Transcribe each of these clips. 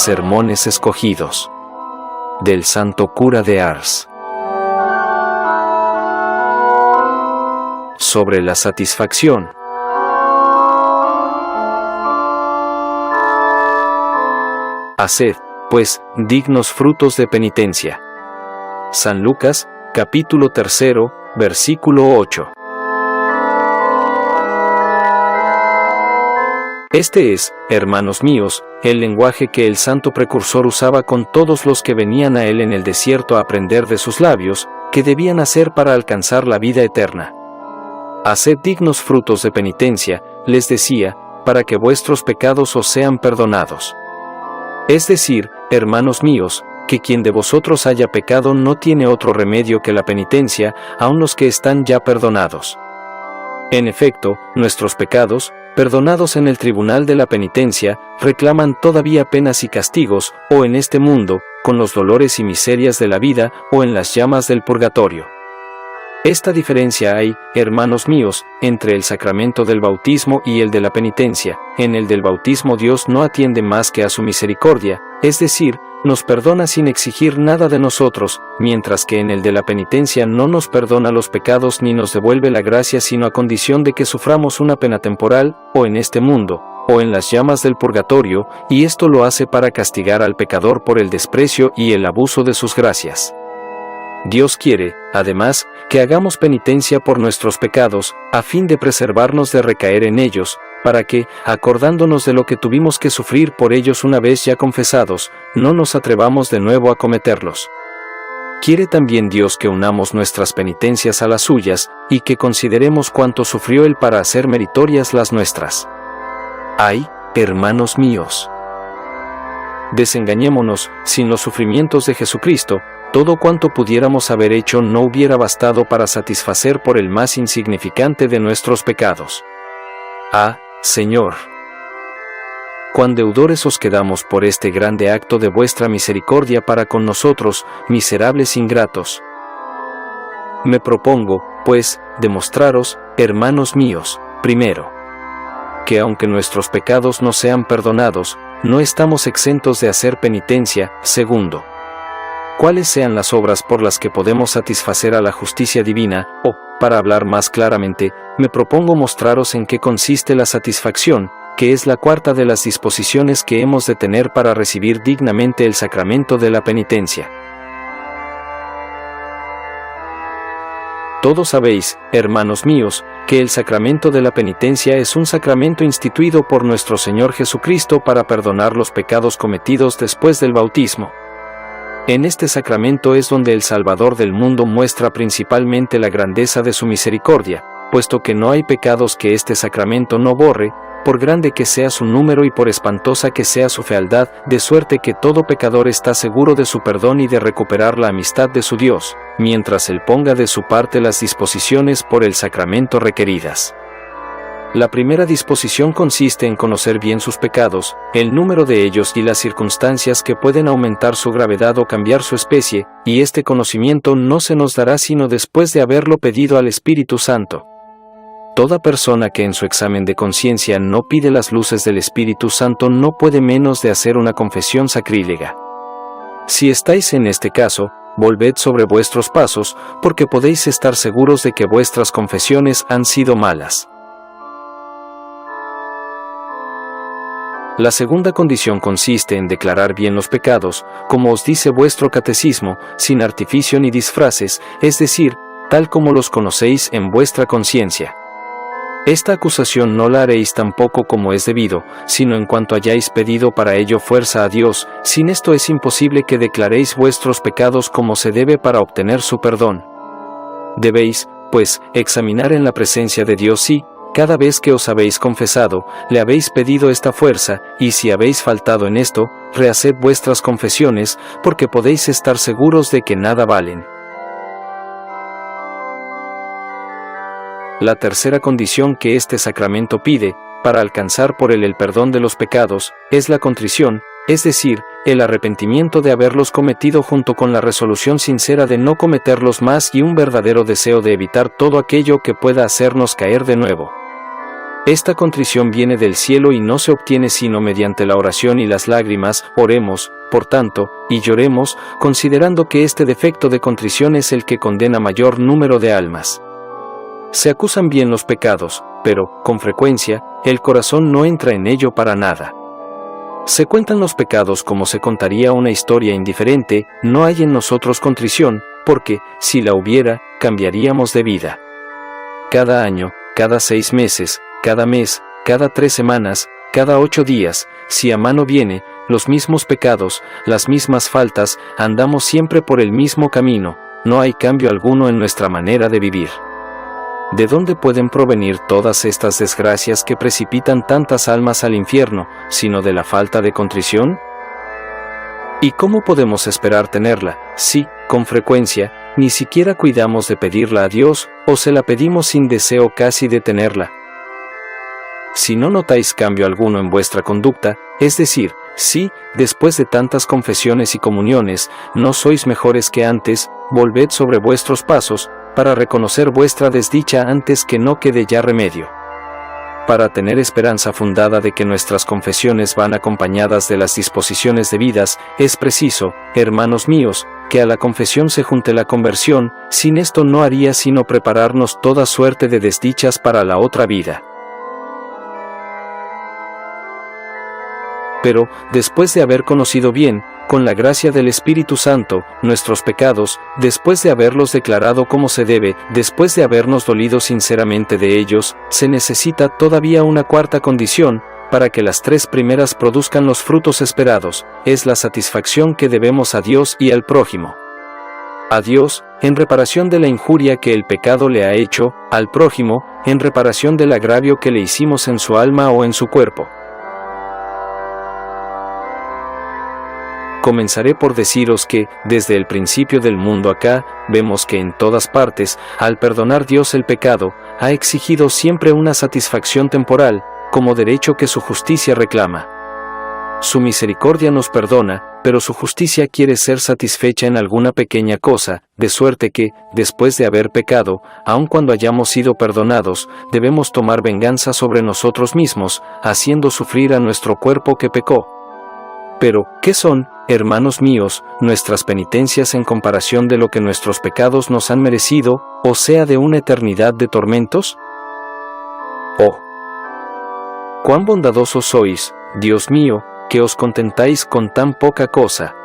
Sermones escogidos del Santo Cura de Ars sobre la satisfacción. Haced, pues, dignos frutos de penitencia. San Lucas, capítulo 3, versículo 8. Este es, hermanos míos, el lenguaje que el santo precursor usaba con todos los que venían a él en el desierto a aprender de sus labios, que debían hacer para alcanzar la vida eterna. Haced dignos frutos de penitencia, les decía, para que vuestros pecados os sean perdonados. Es decir, hermanos míos, que quien de vosotros haya pecado no tiene otro remedio que la penitencia, aun los que están ya perdonados. En efecto, nuestros pecados, perdonados en el tribunal de la penitencia, reclaman todavía penas y castigos, o en este mundo, con los dolores y miserias de la vida, o en las llamas del purgatorio. Esta diferencia hay, hermanos míos, entre el sacramento del bautismo y el de la penitencia. En el del bautismo Dios no atiende más que a su misericordia, es decir, nos perdona sin exigir nada de nosotros, mientras que en el de la penitencia no nos perdona los pecados ni nos devuelve la gracia sino a condición de que suframos una pena temporal, o en este mundo, o en las llamas del purgatorio, y esto lo hace para castigar al pecador por el desprecio y el abuso de sus gracias. Dios quiere, además, que hagamos penitencia por nuestros pecados, a fin de preservarnos de recaer en ellos, para que, acordándonos de lo que tuvimos que sufrir por ellos una vez ya confesados, no nos atrevamos de nuevo a cometerlos. Quiere también Dios que unamos nuestras penitencias a las suyas, y que consideremos cuánto sufrió Él para hacer meritorias las nuestras. ¡Ay, hermanos míos! Desengañémonos, sin los sufrimientos de Jesucristo, todo cuanto pudiéramos haber hecho no hubiera bastado para satisfacer por el más insignificante de nuestros pecados. Ah, Señor, cuán deudores os quedamos por este grande acto de vuestra misericordia para con nosotros, miserables ingratos. Me propongo, pues, demostraros, hermanos míos, primero, que aunque nuestros pecados no sean perdonados, no estamos exentos de hacer penitencia. Segundo, cuáles sean las obras por las que podemos satisfacer a la justicia divina, o, para hablar más claramente, me propongo mostraros en qué consiste la satisfacción, que es la cuarta de las disposiciones que hemos de tener para recibir dignamente el sacramento de la penitencia. Todos sabéis, hermanos míos, que el sacramento de la penitencia es un sacramento instituido por nuestro Señor Jesucristo para perdonar los pecados cometidos después del bautismo. En este sacramento es donde el Salvador del mundo muestra principalmente la grandeza de su misericordia, puesto que no hay pecados que este sacramento no borre, por grande que sea su número y por espantosa que sea su fealdad, de suerte que todo pecador está seguro de su perdón y de recuperar la amistad de su Dios, mientras él ponga de su parte las disposiciones por el sacramento requeridas. La primera disposición consiste en conocer bien sus pecados, el número de ellos y las circunstancias que pueden aumentar su gravedad o cambiar su especie, y este conocimiento no se nos dará sino después de haberlo pedido al Espíritu Santo. Toda persona que en su examen de conciencia no pide las luces del Espíritu Santo no puede menos de hacer una confesión sacrílega. Si estáis en este caso, volved sobre vuestros pasos, porque podéis estar seguros de que vuestras confesiones han sido malas. La segunda condición consiste en declarar bien los pecados, como os dice vuestro catecismo, sin artificio ni disfraces, es decir, tal como los conocéis en vuestra conciencia. Esta acusación no la haréis tampoco como es debido, sino en cuanto hayáis pedido para ello fuerza a Dios. Sin esto es imposible que declaréis vuestros pecados como se debe para obtener su perdón. Debéis, pues, examinar en la presencia de Dios si, cada vez que os habéis confesado, le habéis pedido esta fuerza, y si habéis faltado en esto, rehaced vuestras confesiones, porque podéis estar seguros de que nada valen. La tercera condición que este sacramento pide, para alcanzar por él el perdón de los pecados, es la contrición, es decir, el arrepentimiento de haberlos cometido junto con la resolución sincera de no cometerlos más y un verdadero deseo de evitar todo aquello que pueda hacernos caer de nuevo. Esta contrición viene del cielo y no se obtiene sino mediante la oración y las lágrimas. Oremos, por tanto, y lloremos, considerando que este defecto de contrición es el que condena mayor número de almas. Se acusan bien los pecados, pero, con frecuencia, el corazón no entra en ello para nada. Se cuentan los pecados como se contaría una historia indiferente. No hay en nosotros contrición, porque, si la hubiera, cambiaríamos de vida. Cada año, cada 6 meses, cada mes, cada 3 semanas, cada 8 días, si a mano viene, los mismos pecados, las mismas faltas, andamos siempre por el mismo camino, no hay cambio alguno en nuestra manera de vivir. ¿De dónde pueden provenir todas estas desgracias que precipitan tantas almas al infierno, sino de la falta de contrición? ¿Y cómo podemos esperar tenerla, si, con frecuencia, ni siquiera cuidamos de pedirla a Dios, o se la pedimos sin deseo casi de tenerla? Si no notáis cambio alguno en vuestra conducta, es decir, si, después de tantas confesiones y comuniones, no sois mejores que antes, volved sobre vuestros pasos, para reconocer vuestra desdicha antes que no quede ya remedio. Para tener esperanza fundada de que nuestras confesiones van acompañadas de las disposiciones debidas, es preciso, hermanos míos, que a la confesión se junte la conversión. Sin esto no haría sino prepararnos toda suerte de desdichas para la otra vida. Pero, después de haber conocido bien, con la gracia del Espíritu Santo, nuestros pecados, después de haberlos declarado como se debe, después de habernos dolido sinceramente de ellos, se necesita todavía una cuarta condición, para que las 3 primeras produzcan los frutos esperados, es la satisfacción que debemos a Dios y al prójimo. A Dios, en reparación de la injuria que el pecado le ha hecho, al prójimo, en reparación del agravio que le hicimos en su alma o en su cuerpo. Comenzaré por deciros que, desde el principio del mundo acá, vemos que en todas partes, al perdonar Dios el pecado, ha exigido siempre una satisfacción temporal, como derecho que su justicia reclama. Su misericordia nos perdona, pero su justicia quiere ser satisfecha en alguna pequeña cosa, de suerte que, después de haber pecado, aun cuando hayamos sido perdonados, debemos tomar venganza sobre nosotros mismos, haciendo sufrir a nuestro cuerpo que pecó. Pero, ¿qué son, hermanos míos, nuestras penitencias en comparación de lo que nuestros pecados nos han merecido, o sea de una eternidad de tormentos? ¡Oh! ¡Cuán bondadosos sois, Dios mío, que os contentáis con tan poca cosa!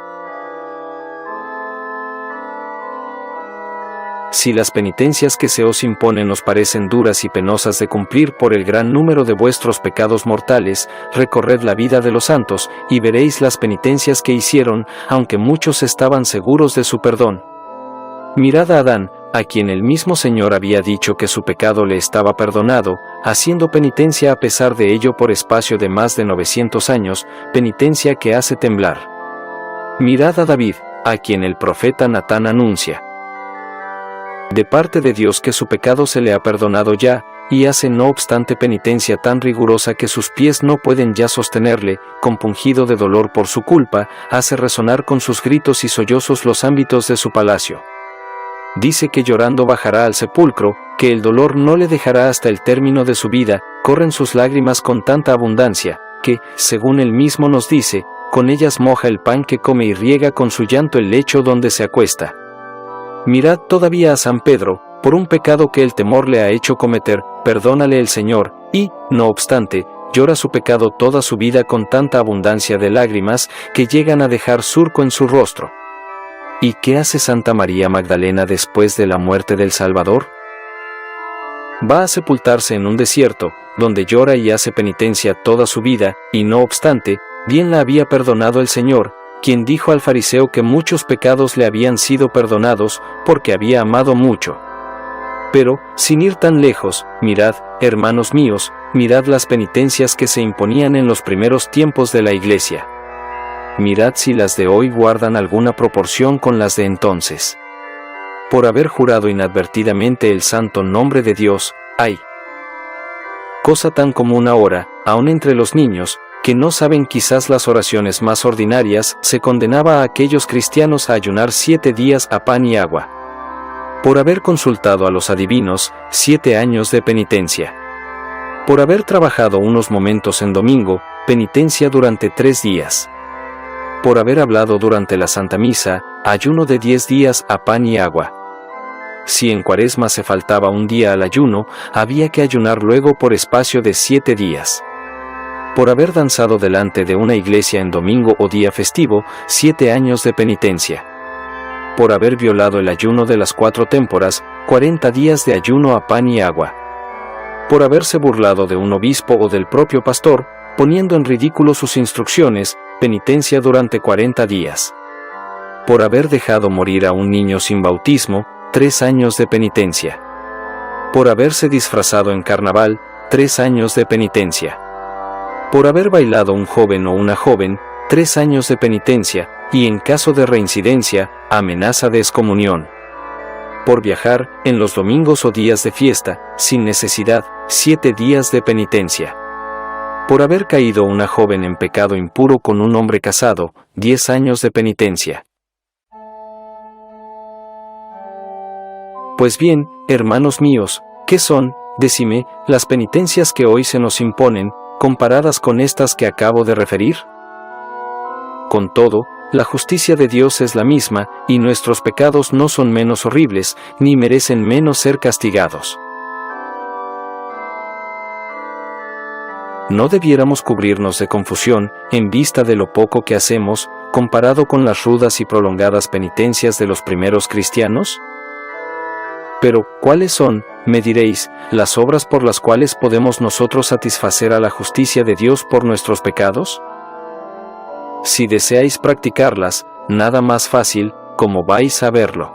Si las penitencias que se os imponen os parecen duras y penosas de cumplir por el gran número de vuestros pecados mortales, recorred la vida de los santos, y veréis las penitencias que hicieron, aunque muchos estaban seguros de su perdón. Mirad a Adán, a quien el mismo Señor había dicho que su pecado le estaba perdonado, haciendo penitencia a pesar de ello por espacio de más de 900 años, penitencia que hace temblar. Mirad a David, a quien el profeta Natán anuncia de parte de Dios que su pecado se le ha perdonado ya, y hace no obstante penitencia tan rigurosa que sus pies no pueden ya sostenerle, compungido de dolor por su culpa, hace resonar con sus gritos y sollozos los ámbitos de su palacio. Dice que llorando bajará al sepulcro, que el dolor no le dejará hasta el término de su vida, corren sus lágrimas con tanta abundancia, que, según él mismo nos dice, con ellas moja el pan que come y riega con su llanto el lecho donde se acuesta. Mirad todavía a San Pedro, por un pecado que el temor le ha hecho cometer, perdónale el Señor, y, no obstante, llora su pecado toda su vida con tanta abundancia de lágrimas que llegan a dejar surco en su rostro. ¿Y qué hace Santa María Magdalena después de la muerte del Salvador? Va a sepultarse en un desierto, donde llora y hace penitencia toda su vida, y no obstante, bien la había perdonado el Señor, quien dijo al fariseo que muchos pecados le habían sido perdonados, porque había amado mucho. Pero, sin ir tan lejos, mirad, hermanos míos, mirad las penitencias que se imponían en los primeros tiempos de la Iglesia. Mirad si las de hoy guardan alguna proporción con las de entonces. Por haber jurado inadvertidamente el santo nombre de Dios, hay cosa tan común ahora, aun entre los niños, que no saben quizás las oraciones más ordinarias, se condenaba a aquellos cristianos a ayunar 7 días a pan y agua. Por haber consultado a los adivinos, 7 años de penitencia. Por haber trabajado unos momentos en domingo, penitencia durante 3 días. Por haber hablado durante la Santa Misa, ayuno de 10 días a pan y agua. Si en Cuaresma se faltaba un día al ayuno, había que ayunar luego por espacio de 7 días. Por haber danzado delante de una iglesia en domingo o día festivo, 7 años de penitencia. Por haber violado el ayuno de las 4 témporas, 40 días de ayuno a pan y agua. Por haberse burlado de un obispo o del propio pastor, poniendo en ridículo sus instrucciones, penitencia durante 40 días. Por haber dejado morir a un niño sin bautismo, 3 años de penitencia. Por haberse disfrazado en carnaval, 3 años de penitencia. Por haber bailado un joven o una joven, 3 años de penitencia, y en caso de reincidencia, amenaza de excomunión. Por viajar, en los domingos o días de fiesta, sin necesidad, 7 días de penitencia. Por haber caído una joven en pecado impuro con un hombre casado, 10 años de penitencia. Pues bien, hermanos míos, ¿qué son, decime, las penitencias que hoy se nos imponen, comparadas con estas que acabo de referir? Con todo, la justicia de Dios es la misma, y nuestros pecados no son menos horribles, ni merecen menos ser castigados. ¿No debiéramos cubrirnos de confusión, en vista de lo poco que hacemos, comparado con las rudas y prolongadas penitencias de los primeros cristianos? Pero, ¿cuáles son, me diréis, las obras por las cuales podemos nosotros satisfacer a la justicia de Dios por nuestros pecados? Si deseáis practicarlas, nada más fácil, como vais a verlo.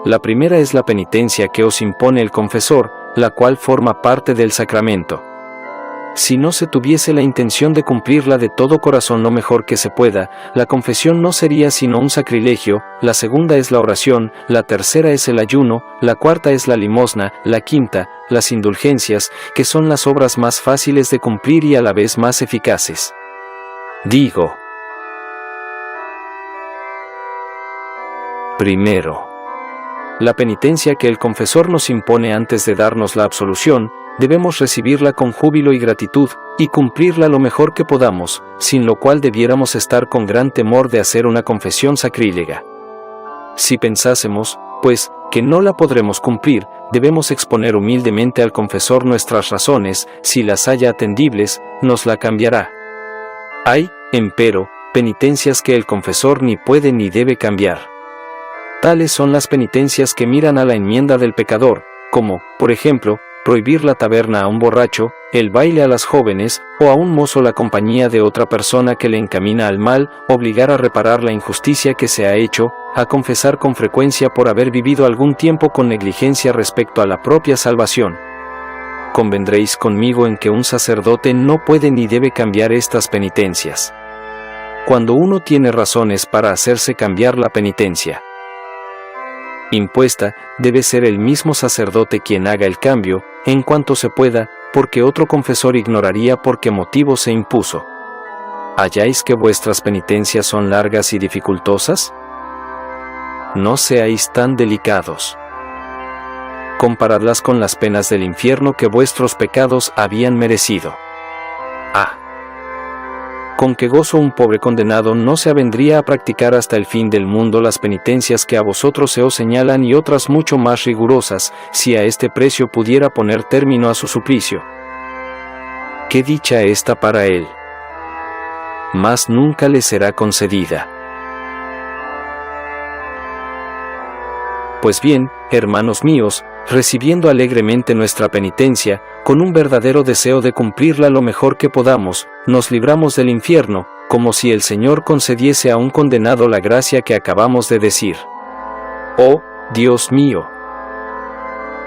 La primera es la penitencia que os impone el confesor, la cual forma parte del sacramento. Si no se tuviese la intención de cumplirla de todo corazón lo mejor que se pueda, la confesión no sería sino un sacrilegio. La segunda es la oración, la tercera es el ayuno, la cuarta es la limosna, la quinta, las indulgencias, que son las obras más fáciles de cumplir y a la vez más eficaces. Digo, primero, la penitencia que el confesor nos impone antes de darnos la absolución, debemos recibirla con júbilo y gratitud, y cumplirla lo mejor que podamos, sin lo cual debiéramos estar con gran temor de hacer una confesión sacrílega. Si pensásemos, pues, que no la podremos cumplir, debemos exponer humildemente al confesor nuestras razones, si las halla atendibles, nos la cambiará. Hay, empero, penitencias que el confesor ni puede ni debe cambiar. Tales son las penitencias que miran a la enmienda del pecador, como, por ejemplo, prohibir la taberna a un borracho, el baile a las jóvenes, o a un mozo la compañía de otra persona que le encamina al mal, obligar a reparar la injusticia que se ha hecho, a confesar con frecuencia por haber vivido algún tiempo con negligencia respecto a la propia salvación. Convendréis conmigo en que un sacerdote no puede ni debe cambiar estas penitencias. Cuando uno tiene razones para hacerse cambiar la penitencia impuesta, debe ser el mismo sacerdote quien haga el cambio, en cuanto se pueda, porque otro confesor ignoraría por qué motivo se impuso. ¿Halláis que vuestras penitencias son largas y dificultosas? No seáis tan delicados. Comparadlas con las penas del infierno que vuestros pecados habían merecido. Con qué gozo un pobre condenado no se avendría a practicar hasta el fin del mundo las penitencias que a vosotros se os señalan y otras mucho más rigurosas, si a este precio pudiera poner término a su suplicio. ¡Qué dicha esta para él! Mas nunca le será concedida. Pues bien, hermanos míos, recibiendo alegremente nuestra penitencia, con un verdadero deseo de cumplirla lo mejor que podamos, nos libramos del infierno, como si el Señor concediese a un condenado la gracia que acabamos de decir. ¡Oh, Dios mío!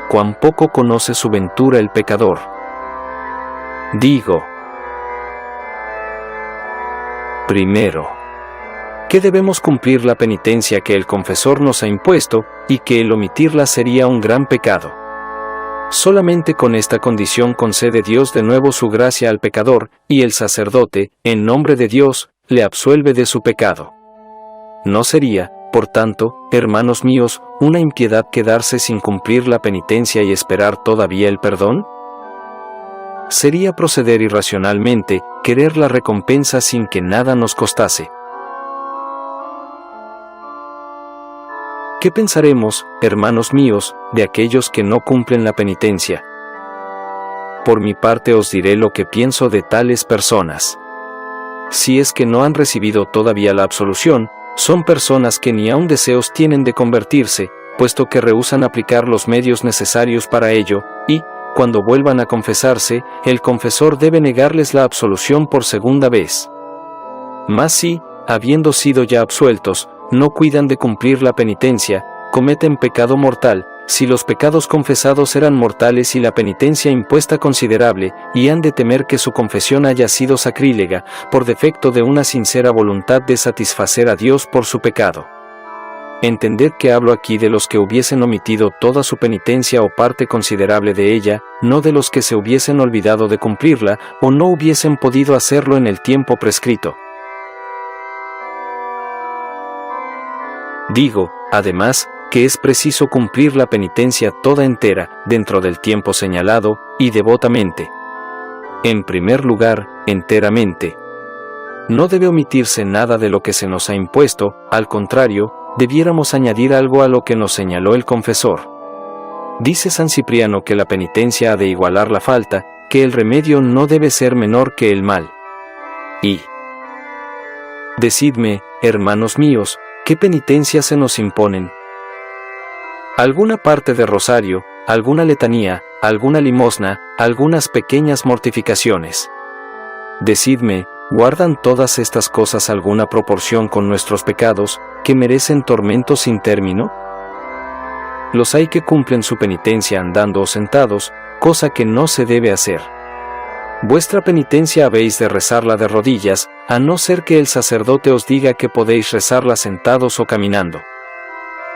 ¡Cuán poco conoce su ventura el pecador! Digo, primero, que debemos cumplir la penitencia que el confesor nos ha impuesto, y que el omitirla sería un gran pecado. Solamente con esta condición concede Dios de nuevo su gracia al pecador, y el sacerdote, en nombre de Dios, le absuelve de su pecado. No sería, por tanto, hermanos míos, una impiedad quedarse sin cumplir la penitencia y esperar todavía el perdón? sería proceder irracionalmente, querer la recompensa sin que nada nos costase. ¿Qué pensaremos, hermanos míos, de aquellos que no cumplen la penitencia? Por mi parte os diré lo que pienso de tales personas. Si es que no han recibido todavía la absolución, son personas que ni aun deseos tienen de convertirse, puesto que rehúsan aplicar los medios necesarios para ello, y, cuando vuelvan a confesarse, el confesor debe negarles la absolución por segunda vez. Mas si, habiendo sido ya absueltos, no cuidan de cumplir la penitencia, cometen pecado mortal, si los pecados confesados eran mortales y la penitencia impuesta considerable, y han de temer que su confesión haya sido sacrílega, por defecto de una sincera voluntad de satisfacer a Dios por su pecado. Entended que hablo aquí de los que hubiesen omitido toda su penitencia o parte considerable de ella, no de los que se hubiesen olvidado de cumplirla, o no hubiesen podido hacerlo en el tiempo prescrito. Digo, además, que es preciso cumplir la penitencia toda entera, dentro del tiempo señalado, y devotamente. En primer lugar, enteramente. No debe omitirse nada de lo que se nos ha impuesto, al contrario, debiéramos añadir algo a lo que nos señaló el confesor. Dice San Cipriano que la penitencia ha de igualar la falta, que el remedio no debe ser menor que el mal. Y decidme, hermanos míos, ¿qué penitencias se nos imponen? Alguna parte de rosario, alguna letanía, alguna limosna, algunas pequeñas mortificaciones. Decidme, ¿guardan todas estas cosas alguna proporción con nuestros pecados, que merecen tormento sin término? Los hay que cumplen su penitencia andando o sentados, cosa que no se debe hacer. Vuestra penitencia habéis de rezarla de rodillas, a no ser que el sacerdote os diga que podéis rezarla sentados o caminando.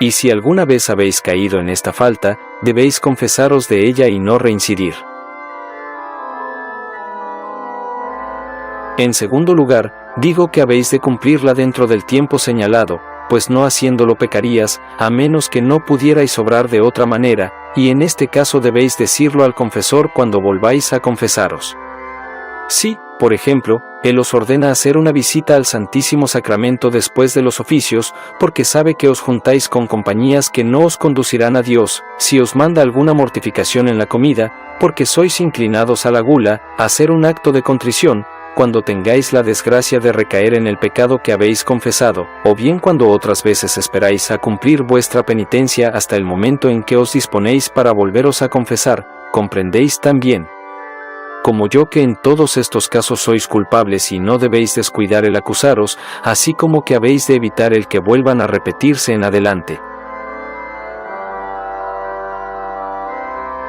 Y si alguna vez habéis caído en esta falta, debéis confesaros de ella y no reincidir. En segundo lugar, digo que habéis de cumplirla dentro del tiempo señalado, pues no haciéndolo pecarías, a menos que no pudierais obrar de otra manera, y en este caso debéis decirlo al confesor cuando volváis a confesaros. Si, por ejemplo, él os ordena hacer una visita al Santísimo Sacramento después de los oficios, porque sabe que os juntáis con compañías que no os conducirán a Dios, si os manda alguna mortificación en la comida, porque sois inclinados a la gula, a hacer un acto de contrición, cuando tengáis la desgracia de recaer en el pecado que habéis confesado, o bien cuando otras veces esperáis a cumplir vuestra penitencia hasta el momento en que os disponéis para volveros a confesar, comprendéis también, como yo, que en todos estos casos sois culpables y no debéis descuidar el acusaros, así como que habéis de evitar el que vuelvan a repetirse en adelante.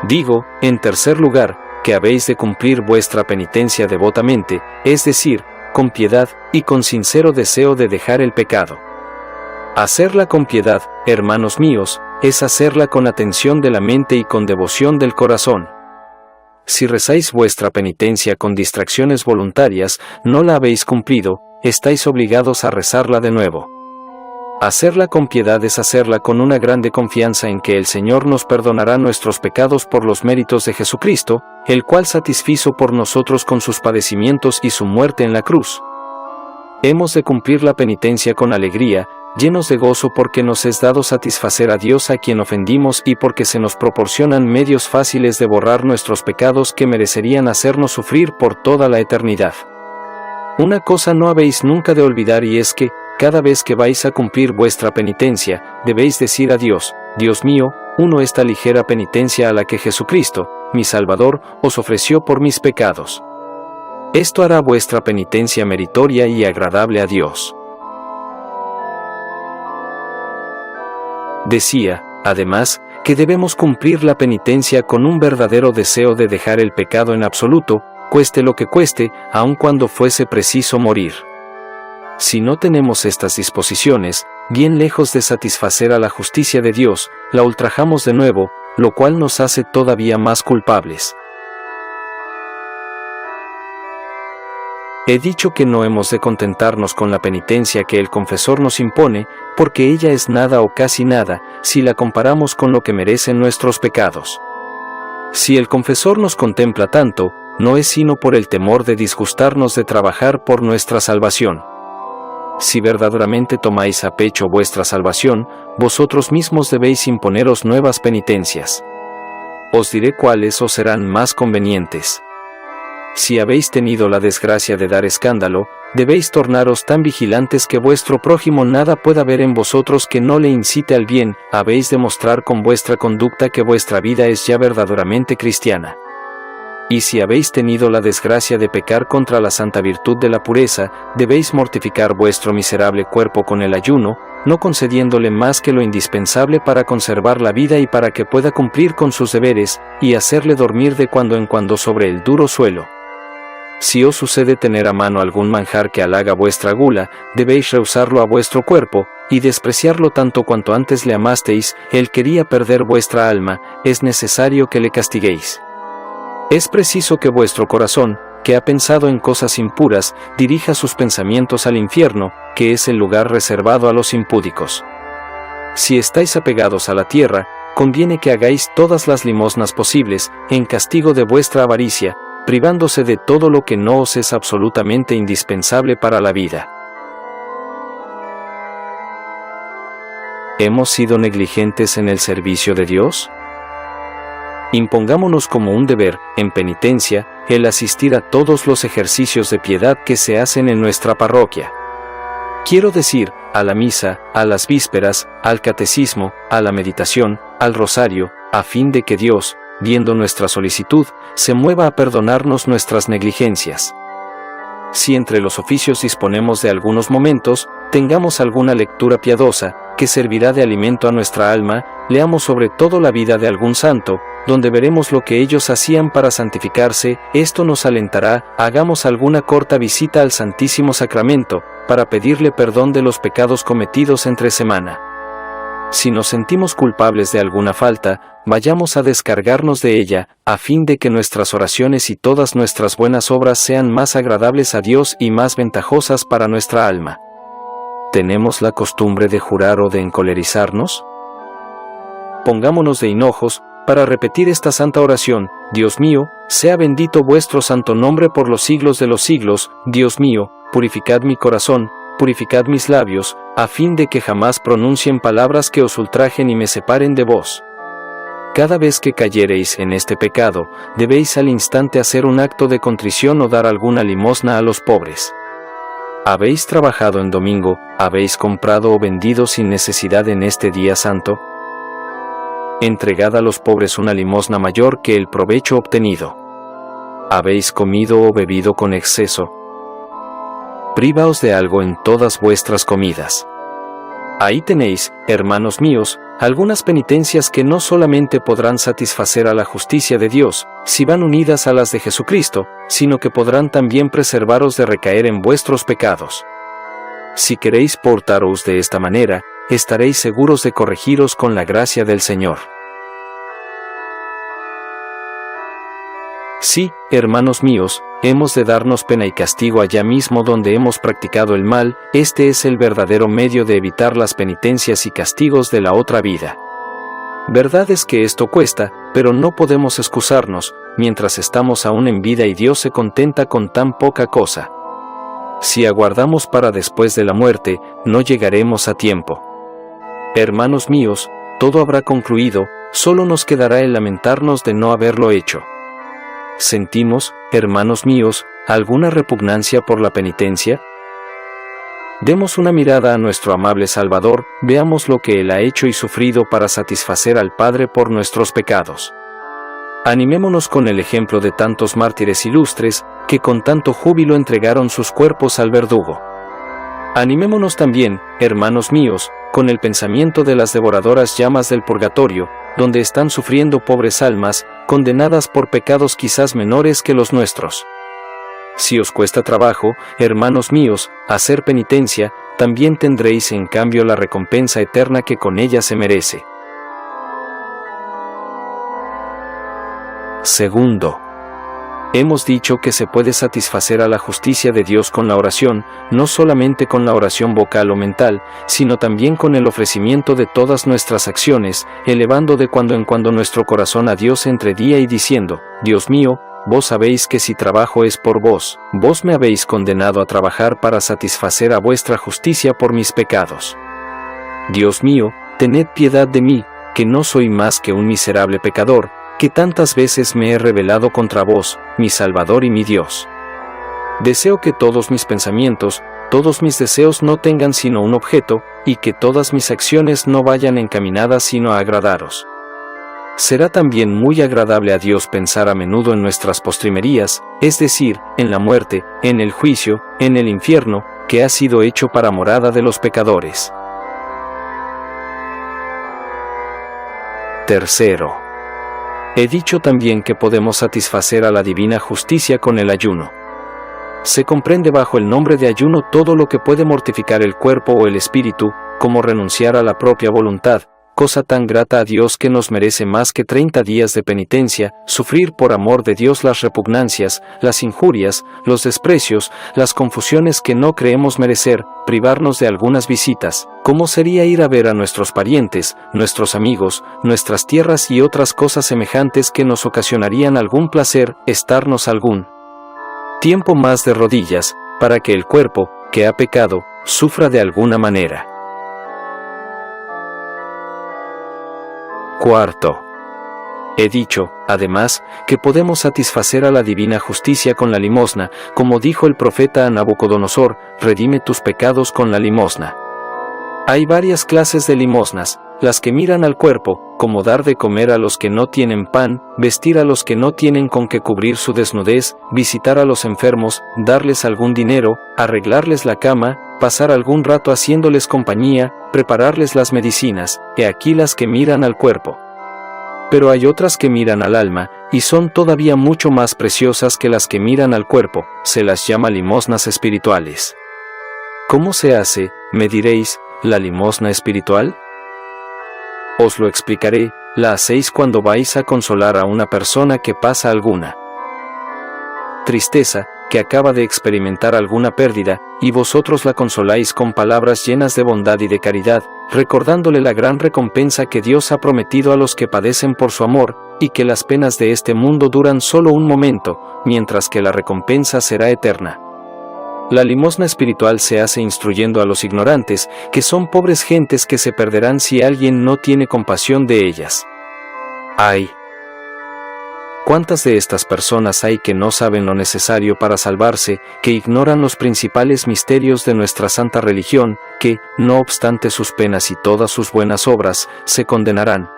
Digo, en tercer lugar, que habéis de cumplir vuestra penitencia devotamente, es decir, con piedad y con sincero deseo de dejar el pecado. Hacerla con piedad, hermanos míos, es hacerla con atención de la mente y con devoción del corazón. Si rezáis vuestra penitencia con distracciones voluntarias, no la habéis cumplido, estáis obligados a rezarla de nuevo. Hacerla con piedad es hacerla con una grande confianza en que el Señor nos perdonará nuestros pecados por los méritos de Jesucristo, el cual satisfizo por nosotros con sus padecimientos y su muerte en la cruz. Hemos de cumplir la penitencia con alegría, llenos de gozo porque nos es dado satisfacer a Dios a quien ofendimos y porque se nos proporcionan medios fáciles de borrar nuestros pecados que merecerían hacernos sufrir por toda la eternidad. Una cosa no habéis nunca de olvidar y es que, cada vez que vais a cumplir vuestra penitencia, debéis decir a Dios, Dios mío, uno esta ligera penitencia a la que Jesucristo, mi Salvador, os ofreció por mis pecados. Esto hará vuestra penitencia meritoria y agradable a Dios. Decía, además, que debemos cumplir la penitencia con un verdadero deseo de dejar el pecado en absoluto, cueste lo que cueste, aun cuando fuese preciso morir. Si no tenemos estas disposiciones, bien lejos de satisfacer a la justicia de Dios, la ultrajamos de nuevo, lo cual nos hace todavía más culpables. He dicho que no hemos de contentarnos con la penitencia que el confesor nos impone, porque ella es nada o casi nada, si la comparamos con lo que merecen nuestros pecados. Si el confesor nos contempla tanto, no es sino por el temor de disgustarnos de trabajar por nuestra salvación. Si verdaderamente tomáis a pecho vuestra salvación, vosotros mismos debéis imponeros nuevas penitencias. Os diré cuáles os serán más convenientes. Si habéis tenido la desgracia de dar escándalo, debéis tornaros tan vigilantes que vuestro prójimo nada pueda ver en vosotros que no le incite al bien, habéis de mostrar con vuestra conducta que vuestra vida es ya verdaderamente cristiana. Y si habéis tenido la desgracia de pecar contra la santa virtud de la pureza, debéis mortificar vuestro miserable cuerpo con el ayuno, no concediéndole más que lo indispensable para conservar la vida y para que pueda cumplir con sus deberes, y hacerle dormir de cuando en cuando sobre el duro suelo. Si os sucede tener a mano algún manjar que halaga vuestra gula, debéis rehusarlo a vuestro cuerpo, y despreciarlo tanto cuanto antes le amasteis. Él quería perder vuestra alma, es necesario que le castiguéis. Es preciso que vuestro corazón, que ha pensado en cosas impuras, dirija sus pensamientos al infierno, que es el lugar reservado a los impúdicos. Si estáis apegados a la tierra, conviene que hagáis todas las limosnas posibles, en castigo de vuestra avaricia, privándose de todo lo que no os es absolutamente indispensable para la vida. ¿Hemos sido negligentes en el servicio de Dios? Impongámonos como un deber, en penitencia, el asistir a todos los ejercicios de piedad que se hacen en nuestra parroquia. Quiero decir, a la misa, a las vísperas, al catecismo, a la meditación, al rosario, a fin de que Dios, viendo nuestra solicitud, se mueva a perdonarnos nuestras negligencias. Si entre los oficios disponemos de algunos momentos, tengamos alguna lectura piadosa, que servirá de alimento a nuestra alma, leamos sobre todo la vida de algún santo, donde veremos lo que ellos hacían para santificarse, esto nos alentará, hagamos alguna corta visita al Santísimo Sacramento, para pedirle perdón de los pecados cometidos entre semana. Si nos sentimos culpables de alguna falta, vayamos a descargarnos de ella, a fin de que nuestras oraciones y todas nuestras buenas obras sean más agradables a Dios y más ventajosas para nuestra alma. ¿Tenemos la costumbre de jurar o de encolerizarnos? Pongámonos de hinojos, para repetir esta santa oración: Dios mío, sea bendito vuestro santo nombre por los siglos de los siglos. Dios mío, purificad mi corazón, purificad mis labios, a fin de que jamás pronuncien palabras que os ultrajen y me separen de vos. Cada vez que cayereis en este pecado, debéis al instante hacer un acto de contrición o dar alguna limosna a los pobres. ¿Habéis trabajado en domingo? ¿Habéis comprado o vendido sin necesidad en este día santo? Entregad a los pobres una limosna mayor que el provecho obtenido. ¿Habéis comido o bebido con exceso? Privaos de algo en todas vuestras comidas. Ahí tenéis, hermanos míos, algunas penitencias que no solamente podrán satisfacer a la justicia de Dios, si van unidas a las de Jesucristo, sino que podrán también preservaros de recaer en vuestros pecados. Si queréis portaros de esta manera, estaréis seguros de corregiros con la gracia del Señor. Sí, hermanos míos, hemos de darnos pena y castigo allá mismo donde hemos practicado el mal. Este es el verdadero medio de evitar las penitencias y castigos de la otra vida. Verdad es que esto cuesta, pero no podemos excusarnos, mientras estamos aún en vida y Dios se contenta con tan poca cosa. Si aguardamos para después de la muerte, no llegaremos a tiempo. Hermanos míos, todo habrá concluido, solo nos quedará el lamentarnos de no haberlo hecho. ¿Sentimos, hermanos míos, alguna repugnancia por la penitencia? Demos una mirada a nuestro amable Salvador, veamos lo que Él ha hecho y sufrido para satisfacer al Padre por nuestros pecados. Animémonos con el ejemplo de tantos mártires ilustres, que con tanto júbilo entregaron sus cuerpos al verdugo. Animémonos también, hermanos míos, con el pensamiento de las devoradoras llamas del purgatorio, donde están sufriendo pobres almas, condenadas por pecados quizás menores que los nuestros. Si os cuesta trabajo, hermanos míos, hacer penitencia, también tendréis en cambio la recompensa eterna que con ella se merece. Segundo, hemos dicho que se puede satisfacer a la justicia de Dios con la oración, no solamente con la oración vocal o mental, sino también con el ofrecimiento de todas nuestras acciones, elevando de cuando en cuando nuestro corazón a Dios entre día y diciendo: Dios mío, vos sabéis que si trabajo es por vos, vos me habéis condenado a trabajar para satisfacer a vuestra justicia por mis pecados. Dios mío, tened piedad de mí, que no soy más que un miserable pecador, que tantas veces me he rebelado contra vos, mi Salvador y mi Dios. Deseo que todos mis pensamientos, todos mis deseos no tengan sino un objeto, y que todas mis acciones no vayan encaminadas sino a agradaros. Será también muy agradable a Dios pensar a menudo en nuestras postrimerías, es decir, en la muerte, en el juicio, en el infierno, que ha sido hecho para morada de los pecadores. Tercero. He dicho también que podemos satisfacer a la divina justicia con el ayuno. Se comprende bajo el nombre de ayuno todo lo que puede mortificar el cuerpo o el espíritu, como renunciar a la propia voluntad, cosa tan grata a Dios que nos merece más que 30 días de penitencia, sufrir por amor de Dios las repugnancias, las injurias, los desprecios, las confusiones que no creemos merecer, privarnos de algunas visitas, como sería ir a ver a nuestros parientes, nuestros amigos, nuestras tierras y otras cosas semejantes que nos ocasionarían algún placer, estarnos algún tiempo más de rodillas, para que el cuerpo, que ha pecado, sufra de alguna manera. Cuarto. He dicho, además, que podemos satisfacer a la divina justicia con la limosna, como dijo el profeta a Nabucodonosor, redime tus pecados con la limosna. Hay varias clases de limosnas, las que miran al cuerpo, como dar de comer a los que no tienen pan, vestir a los que no tienen con que cubrir su desnudez, visitar a los enfermos, darles algún dinero, arreglarles la cama, pasar algún rato haciéndoles compañía, prepararles las medicinas, he aquí las que miran al cuerpo. Pero hay otras que miran al alma, y son todavía mucho más preciosas que las que miran al cuerpo, se las llama limosnas espirituales. ¿Cómo se hace, me diréis, la limosna espiritual? Os lo explicaré, la hacéis cuando vais a consolar a una persona que pasa alguna tristeza, que acaba de experimentar alguna pérdida, y vosotros la consoláis con palabras llenas de bondad y de caridad, recordándole la gran recompensa que Dios ha prometido a los que padecen por su amor, y que las penas de este mundo duran solo un momento, mientras que la recompensa será eterna. La limosna espiritual se hace instruyendo a los ignorantes, que son pobres gentes que se perderán si alguien no tiene compasión de ellas. ¡Ay! ¿Cuántas de estas personas hay que no saben lo necesario para salvarse, que ignoran los principales misterios de nuestra santa religión, que, no obstante sus penas y todas sus buenas obras, se condenarán?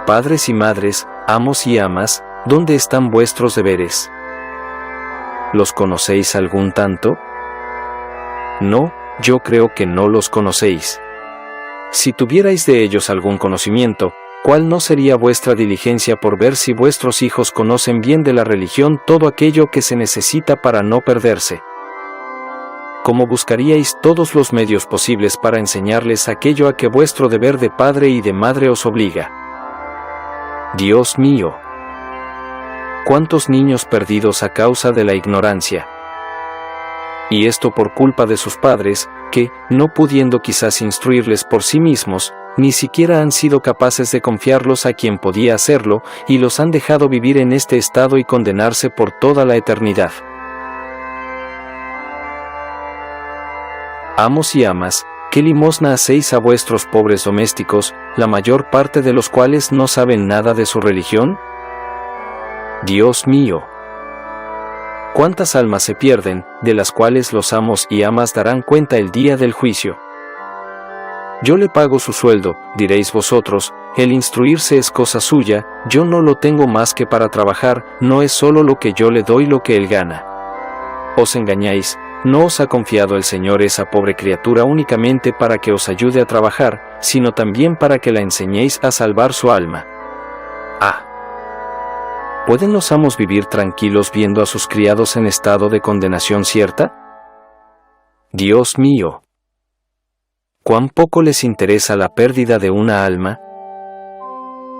Padres y madres, amos y amas, ¿dónde están vuestros deberes? ¿Los conocéis algún tanto? No, yo creo que no los conocéis. Si tuvierais de ellos algún conocimiento, ¿cuál no sería vuestra diligencia por ver si vuestros hijos conocen bien de la religión todo aquello que se necesita para no perderse? ¿Cómo buscaríais todos los medios posibles para enseñarles aquello a que vuestro deber de padre y de madre os obliga? Dios mío, ¿cuántos niños perdidos a causa de la ignorancia? Y esto por culpa de sus padres, que, no pudiendo quizás instruirles por sí mismos, ni siquiera han sido capaces de confiarlos a quien podía hacerlo, y los han dejado vivir en este estado y condenarse por toda la eternidad. Amos y amas, ¿qué limosna hacéis a vuestros pobres domésticos, la mayor parte de los cuales no saben nada de su religión? Dios mío, ¿cuántas almas se pierden, de las cuales los amos y amas darán cuenta el día del juicio? Yo le pago su sueldo, diréis vosotros, el instruirse es cosa suya, yo no lo tengo más que para trabajar, no es solo lo que yo le doy lo que él gana. Os engañáis, no os ha confiado el Señor esa pobre criatura únicamente para que os ayude a trabajar, sino también para que la enseñéis a salvar su alma. ¿Pueden los amos vivir tranquilos viendo a sus criados en estado de condenación cierta? Dios mío, ¿cuán poco les interesa la pérdida de una alma?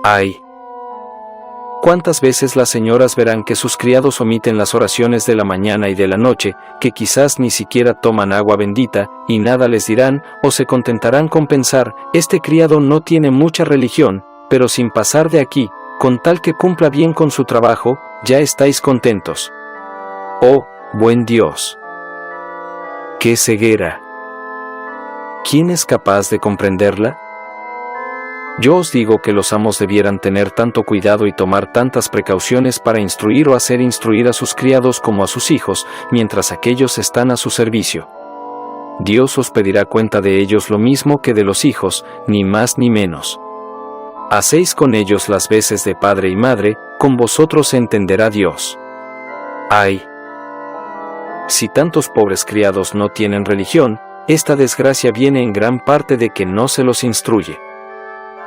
¡Ay! ¿Cuántas veces las señoras verán que sus criados omiten las oraciones de la mañana y de la noche, que quizás ni siquiera toman agua bendita, y nada les dirán, o se contentarán con pensar, este criado no tiene mucha religión, pero sin pasar de aquí, con tal que cumpla bien con su trabajo, ya estáis contentos. Oh, buen Dios. ¡Qué ceguera! ¿Quién es capaz de comprenderla? Yo os digo que los amos debieran tener tanto cuidado y tomar tantas precauciones para instruir o hacer instruir a sus criados como a sus hijos, mientras aquellos están a su servicio. Dios os pedirá cuenta de ellos lo mismo que de los hijos, ni más ni menos. Hacéis con ellos las veces de padre y madre, con vosotros se entenderá Dios. ¡Ay! Si tantos pobres criados no tienen religión, esta desgracia viene en gran parte de que no se los instruye.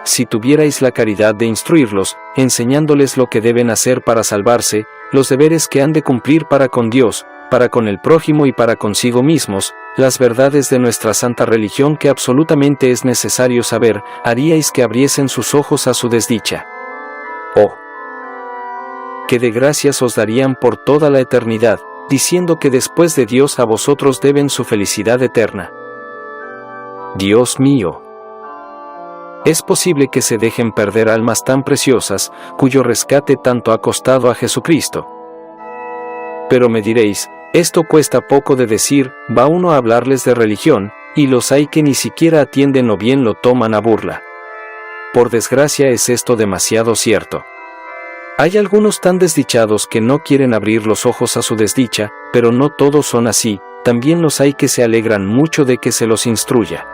Si tuvierais la caridad de instruirlos, enseñándoles lo que deben hacer para salvarse, los deberes que han de cumplir para con Dios, para con el prójimo y para consigo mismos, las verdades de nuestra santa religión que absolutamente es necesario saber, haríais que abriesen sus ojos a su desdicha. Oh, que de gracias os darían por toda la eternidad, diciendo que después de Dios a vosotros deben su felicidad eterna. Dios mío. Es posible que se dejen perder almas tan preciosas, cuyo rescate tanto ha costado a Jesucristo. Pero me diréis, esto cuesta poco de decir, va uno a hablarles de religión, y los hay que ni siquiera atienden o bien lo toman a burla. Por desgracia es esto demasiado cierto. Hay algunos tan desdichados que no quieren abrir los ojos a su desdicha, pero no todos son así, también los hay que se alegran mucho de que se los instruya.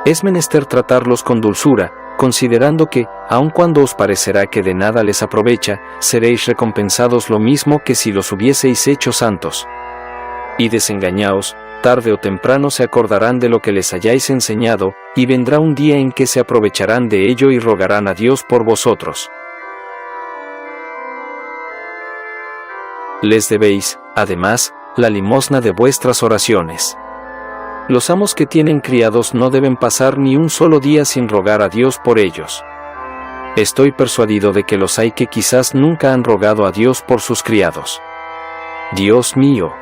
Es menester tratarlos con dulzura, considerando que, aun cuando os parecerá que de nada les aprovecha, seréis recompensados lo mismo que si los hubieseis hecho santos. Y desengañaos, tarde o temprano se acordarán de lo que les hayáis enseñado, y vendrá un día en que se aprovecharán de ello y rogarán a Dios por vosotros. Les debéis, además, la limosna de vuestras oraciones. Los amos que tienen criados no deben pasar ni un solo día sin rogar a Dios por ellos. Estoy persuadido de que los hay que quizás nunca han rogado a Dios por sus criados. Dios mío.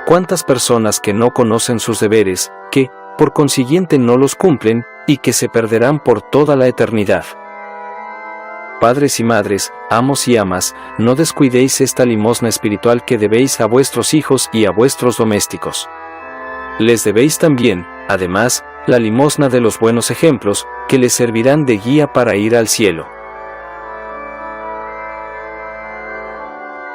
¿Cuántas personas que no conocen sus deberes, que, por consiguiente no los cumplen, y que se perderán por toda la eternidad? Padres y madres, amos y amas, no descuidéis esta limosna espiritual que debéis a vuestros hijos y a vuestros domésticos. Les debéis también, además, la limosna de los buenos ejemplos, que les servirán de guía para ir al cielo.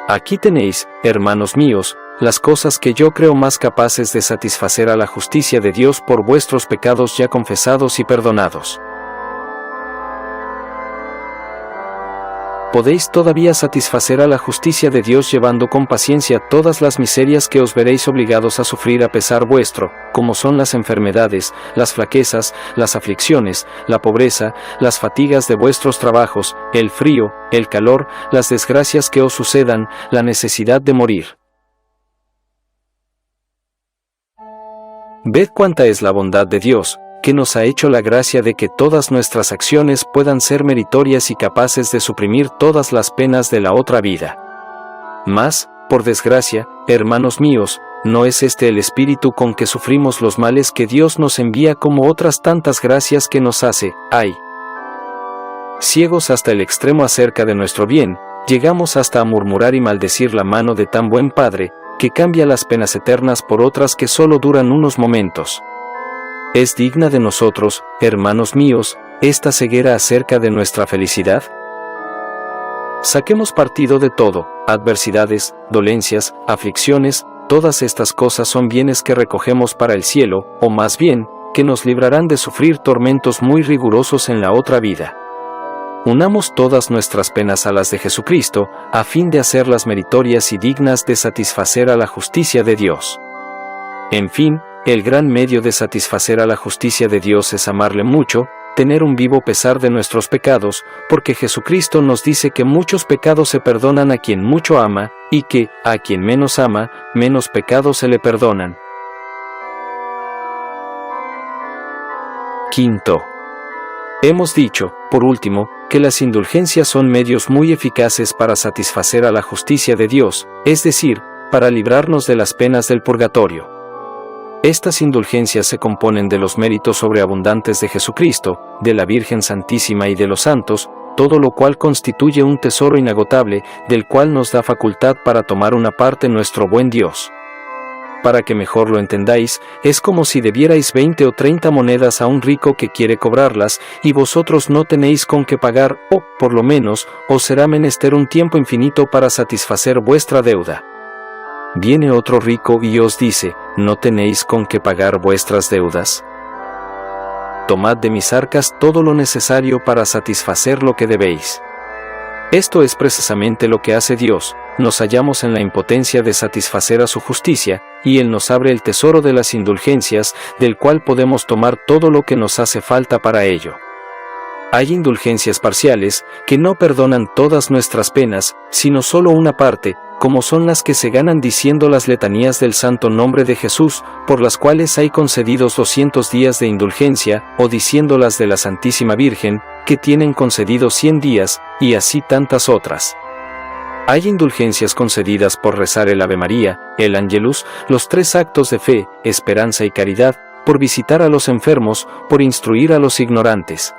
Aquí tenéis, hermanos míos, las cosas que yo creo más capaces de satisfacer a la justicia de Dios por vuestros pecados ya confesados y perdonados. Podéis todavía satisfacer a la justicia de Dios llevando con paciencia todas las miserias que os veréis obligados a sufrir a pesar vuestro, como son las enfermedades, las flaquezas, las aflicciones, la pobreza, las fatigas de vuestros trabajos, el frío, el calor, las desgracias que os sucedan, la necesidad de morir. Ved cuánta es la bondad de Dios, que nos ha hecho la gracia de que todas nuestras acciones puedan ser meritorias y capaces de suprimir todas las penas de la otra vida. Mas, por desgracia, hermanos míos, no es este el espíritu con que sufrimos los males que Dios nos envía como otras tantas gracias que nos hace, ¡ay! Ciegos hasta el extremo acerca de nuestro bien, llegamos hasta a murmurar y maldecir la mano de tan buen Padre, que cambia las penas eternas por otras que solo duran unos momentos. ¿Es digna de nosotros, hermanos míos, esta ceguera acerca de nuestra felicidad? Saquemos partido de todo, adversidades, dolencias, aflicciones, todas estas cosas son bienes que recogemos para el cielo, o más bien, que nos librarán de sufrir tormentos muy rigurosos en la otra vida. Unamos todas nuestras penas a las de Jesucristo, a fin de hacerlas meritorias y dignas de satisfacer a la justicia de Dios. En fin, el gran medio de satisfacer a la justicia de Dios es amarle mucho, tener un vivo pesar de nuestros pecados, porque Jesucristo nos dice que muchos pecados se perdonan a quien mucho ama, y que, a quien menos ama, menos pecados se le perdonan. Quinto. Hemos dicho, por último, que las indulgencias son medios muy eficaces para satisfacer a la justicia de Dios, es decir, para librarnos de las penas del purgatorio. Estas indulgencias se componen de los méritos sobreabundantes de Jesucristo, de la Virgen Santísima y de los santos, todo lo cual constituye un tesoro inagotable, del cual nos da facultad para tomar una parte nuestro buen Dios. Para que mejor lo entendáis, es como si debierais 20 o 30 monedas a un rico que quiere cobrarlas, y vosotros no tenéis con qué pagar, o, por lo menos, os será menester un tiempo infinito para satisfacer vuestra deuda. Viene otro rico y os dice, ¿no tenéis con qué pagar vuestras deudas? Tomad de mis arcas todo lo necesario para satisfacer lo que debéis. Esto es precisamente lo que hace Dios. Nos hallamos en la impotencia de satisfacer a su justicia, y Él nos abre el tesoro de las indulgencias, del cual podemos tomar todo lo que nos hace falta para ello. Hay indulgencias parciales, que no perdonan todas nuestras penas, sino solo una parte, como son las que se ganan diciendo las letanías del santo nombre de Jesús, por las cuales hay concedidos 200 días de indulgencia, o diciendo las de la Santísima Virgen, que tienen concedidos 100 días, y así tantas otras. Hay indulgencias concedidas por rezar el Ave María, el Angelus, los 3 actos de fe, esperanza y caridad, por visitar a los enfermos, por instruir a los ignorantes.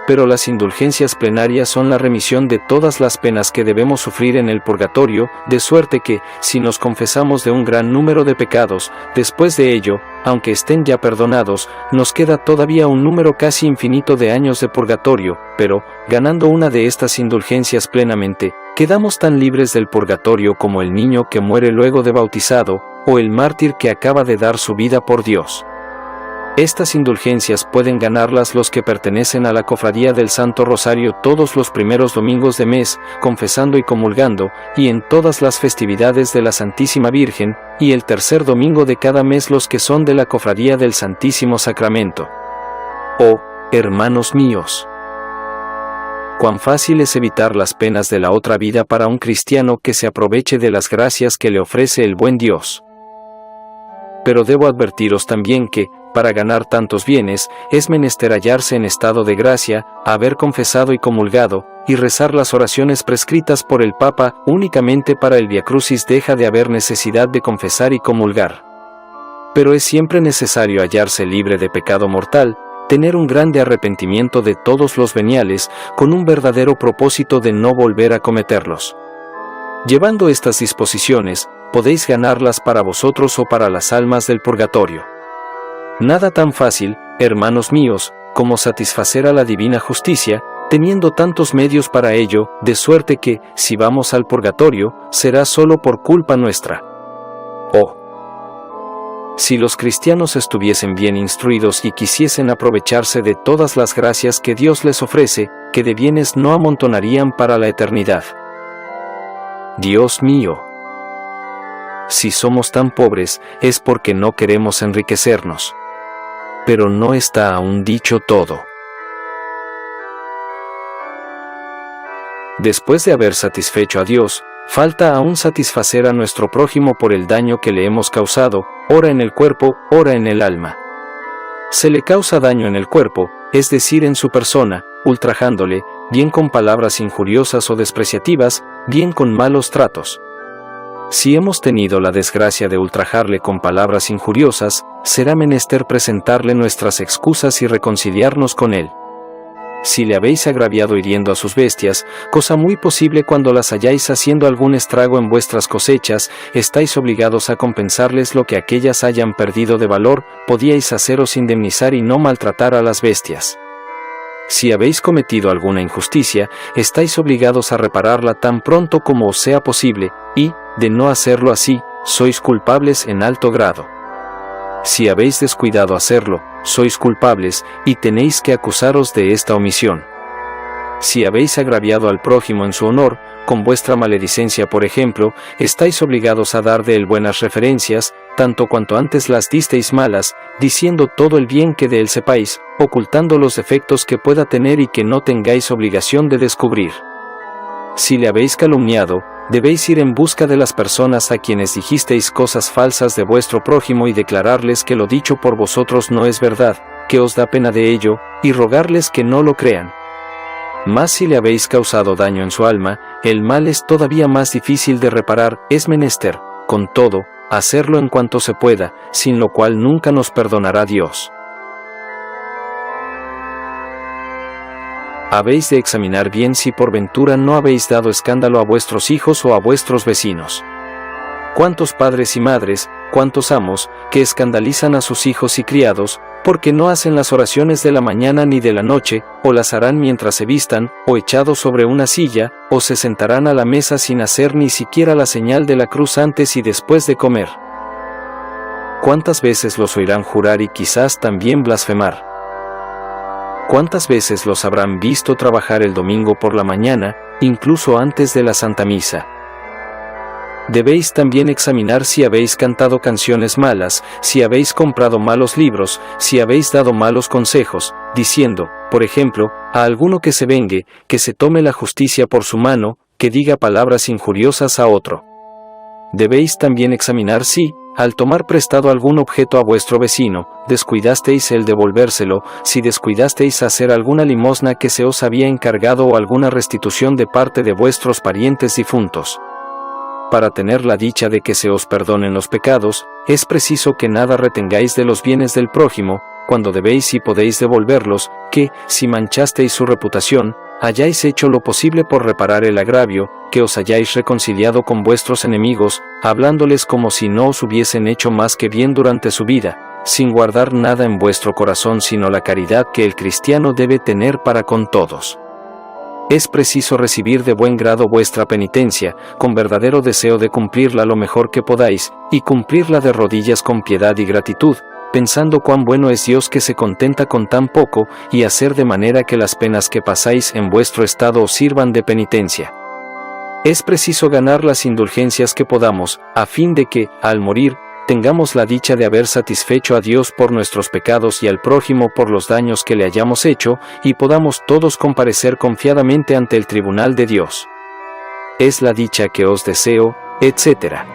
Pero las indulgencias plenarias son la remisión de todas las penas que debemos sufrir en el purgatorio, de suerte que, si nos confesamos de un gran número de pecados, después de ello, aunque estén ya perdonados, nos queda todavía un número casi infinito de años de purgatorio, pero, ganando una de estas indulgencias plenamente, quedamos tan libres del purgatorio como el niño que muere luego de bautizado, o el mártir que acaba de dar su vida por Dios. Estas indulgencias pueden ganarlas los que pertenecen a la Cofradía del Santo Rosario todos los primeros domingos de mes, confesando y comulgando, y en todas las festividades de la Santísima Virgen, y el tercer domingo de cada mes los que son de la Cofradía del Santísimo Sacramento. Oh, hermanos míos, cuán fácil es evitar las penas de la otra vida para un cristiano que se aproveche de las gracias que le ofrece el buen Dios. Pero debo advertiros también que, para ganar tantos bienes, es menester hallarse en estado de gracia, haber confesado y comulgado, y rezar las oraciones prescritas por el Papa. Únicamente para el Viacrucis deja de haber necesidad de confesar y comulgar. Pero es siempre necesario hallarse libre de pecado mortal, tener un grande arrepentimiento de todos los veniales, con un verdadero propósito de no volver a cometerlos. Llevando estas disposiciones, podéis ganarlas para vosotros o para las almas del purgatorio. Nada tan fácil, hermanos míos, como satisfacer a la divina justicia, teniendo tantos medios para ello, de suerte que, si vamos al purgatorio, será solo por culpa nuestra. Oh, si los cristianos estuviesen bien instruidos y quisiesen aprovecharse de todas las gracias que Dios les ofrece, que de bienes no amontonarían para la eternidad. Dios mío, si somos tan pobres, es porque no queremos enriquecernos. Pero no está aún dicho todo. Después de haber satisfecho a Dios, falta aún satisfacer a nuestro prójimo por el daño que le hemos causado, ora en el cuerpo, ora en el alma. Se le causa daño en el cuerpo, es decir, en su persona, ultrajándole, bien con palabras injuriosas o despreciativas, bien con malos tratos. Si hemos tenido la desgracia de ultrajarle con palabras injuriosas, será menester presentarle nuestras excusas y reconciliarnos con él. Si le habéis agraviado hiriendo a sus bestias, cosa muy posible cuando las halláis haciendo algún estrago en vuestras cosechas, estáis obligados a compensarles lo que aquellas hayan perdido de valor, podíais haceros indemnizar y no maltratar a las bestias. Si habéis cometido alguna injusticia, estáis obligados a repararla tan pronto como os sea posible, y, de no hacerlo así, sois culpables en alto grado. Si habéis descuidado hacerlo, sois culpables, y tenéis que acusaros de esta omisión. Si habéis agraviado al prójimo en su honor, con vuestra maledicencia por ejemplo, estáis obligados a dar de él buenas referencias, tanto cuanto antes las disteis malas, diciendo todo el bien que de él sepáis, ocultando los defectos que pueda tener y que no tengáis obligación de descubrir. Si le habéis calumniado, debéis ir en busca de las personas a quienes dijisteis cosas falsas de vuestro prójimo y declararles que lo dicho por vosotros no es verdad, que os da pena de ello, y rogarles que no lo crean. Mas si le habéis causado daño en su alma, el mal es todavía más difícil de reparar, es menester, con todo, hacerlo en cuanto se pueda, sin lo cual nunca nos perdonará Dios. habéis de examinar bien si por ventura no habéis dado escándalo a vuestros hijos o a vuestros vecinos. ¿Cuántos padres y madres, cuántos amos, que escandalizan a sus hijos y criados, porque no hacen las oraciones de la mañana ni de la noche, o las harán mientras se vistan, o echados sobre una silla, o se sentarán a la mesa sin hacer ni siquiera la señal de la cruz antes y después de comer? ¿Cuántas veces los oirán jurar y quizás también blasfemar? ¿Cuántas veces los habrán visto trabajar el domingo por la mañana, incluso antes de la Santa Misa? Debéis también examinar si habéis cantado canciones malas, si habéis comprado malos libros, si habéis dado malos consejos, diciendo, por ejemplo, a alguno que se vengue, que se tome la justicia por su mano, que diga palabras injuriosas a otro. Debéis también examinar si, al tomar prestado algún objeto a vuestro vecino, descuidasteis el devolvérselo, si descuidasteis hacer alguna limosna que se os había encargado o alguna restitución de parte de vuestros parientes difuntos. Para tener la dicha de que se os perdonen los pecados, es preciso que nada retengáis de los bienes del prójimo, cuando debéis y podéis devolverlos, que, si manchasteis su reputación, hayáis hecho lo posible por reparar el agravio, que os hayáis reconciliado con vuestros enemigos, hablándoles como si no os hubiesen hecho más que bien durante su vida, sin guardar nada en vuestro corazón sino la caridad que el cristiano debe tener para con todos. Es preciso recibir de buen grado vuestra penitencia, con verdadero deseo de cumplirla lo mejor que podáis, y cumplirla de rodillas con piedad y gratitud, pensando cuán bueno es Dios que se contenta con tan poco, y hacer de manera que las penas que pasáis en vuestro estado os sirvan de penitencia. Es preciso ganar las indulgencias que podamos, a fin de que, al morir, tengamos la dicha de haber satisfecho a Dios por nuestros pecados y al prójimo por los daños que le hayamos hecho, y podamos todos comparecer confiadamente ante el tribunal de Dios. Es la dicha que os deseo, etc.